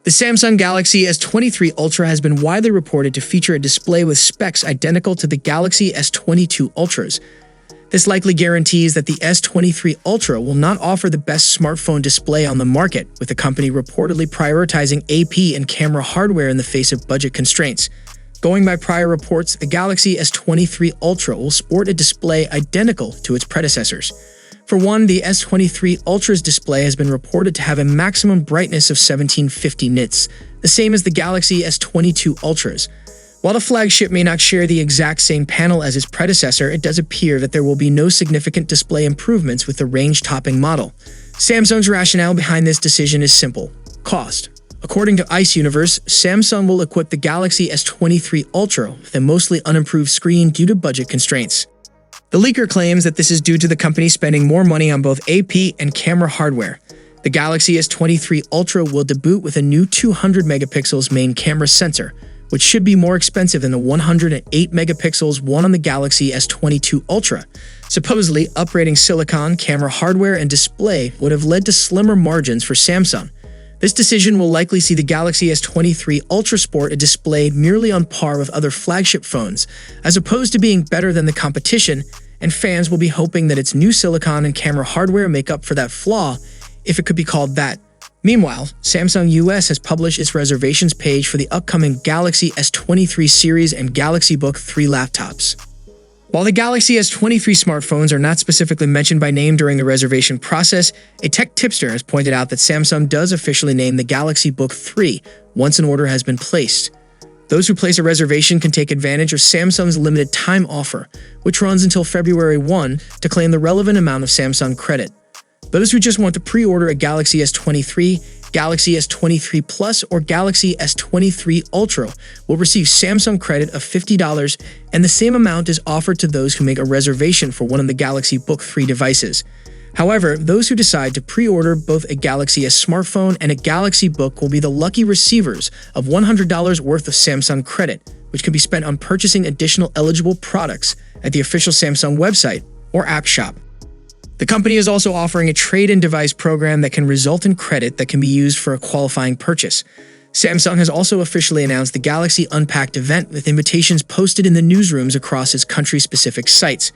The Samsung Galaxy S23 Ultra has been widely reported to feature a display with specs identical to the Galaxy S22 Ultras. This likely guarantees that the S23 Ultra will not offer the best smartphone display on the market, with the company reportedly prioritizing AP and camera hardware in the face of budget constraints. Going by prior reports, the Galaxy S23 Ultra will sport a display identical to its predecessors. For one, the S23 Ultra's display has been reported to have a maximum brightness of 1750 nits, the same as the Galaxy S22 Ultras. While the flagship may not share the exact same panel as its predecessor, it does appear that there will be no significant display improvements with the range-topping model. Samsung's rationale behind this decision is simple: cost. According to Ice Universe, Samsung will equip the Galaxy S23 Ultra with a mostly unimproved screen due to budget constraints. The leaker claims that this is due to the company spending more money on both AP and camera hardware. The Galaxy S23 Ultra will debut with a new 200 megapixels main camera sensor, which should be more expensive than the 108 megapixels one on the Galaxy S22 Ultra. Supposedly, upgrading silicon, camera hardware, and display would have led to slimmer margins for Samsung. This decision will likely see the Galaxy S23 Ultra sport a display merely on par with other flagship phones, as opposed to being better than the competition, and fans will be hoping that its new silicon and camera hardware make up for that flaw, if it could be called that. Meanwhile, Samsung US has published its reservations page for the upcoming Galaxy S23 series and Galaxy Book 3 laptops. While the Galaxy S23 smartphones are not specifically mentioned by name during the reservation process, a tech tipster has pointed out that Samsung does officially name the Galaxy Book 3 once an order has been placed. Those who place a reservation can take advantage of Samsung's limited time offer, which runs until February 1, to claim the relevant amount of Samsung credit. Those who just want to pre-order a Galaxy S23, Galaxy S23 Plus, or Galaxy S23 Ultra will receive Samsung credit of $50, and the same amount is offered to those who make a reservation for one of the Galaxy Book 3 devices. However, those who decide to pre-order both a Galaxy S smartphone and a Galaxy Book will be the lucky receivers of $100 worth of Samsung credit, which can be spent on purchasing additional eligible products at the official Samsung website or app shop. The company is also offering a trade-in device program that can result in credit that can be used for a qualifying purchase. Samsung has also officially announced the Galaxy Unpacked event with invitations posted in the newsrooms across its country-specific sites.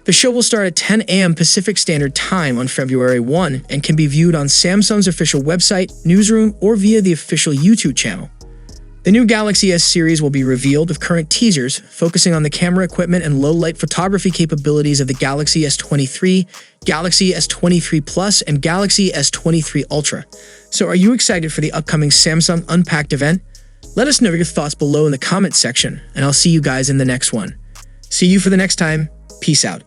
The show will start at 10 a.m. Pacific Standard Time on February 1 and can be viewed on Samsung's official website, newsroom, or via the official YouTube channel. The new Galaxy S series will be revealed with current teasers focusing on the camera equipment and low-light photography capabilities of the Galaxy S23, Galaxy S23 Plus, and Galaxy S23 Ultra. So are you excited for the upcoming Samsung Unpacked event? Let us know your thoughts below in the comments section, and I'll see you guys in the next one. See you for the next time. Peace out.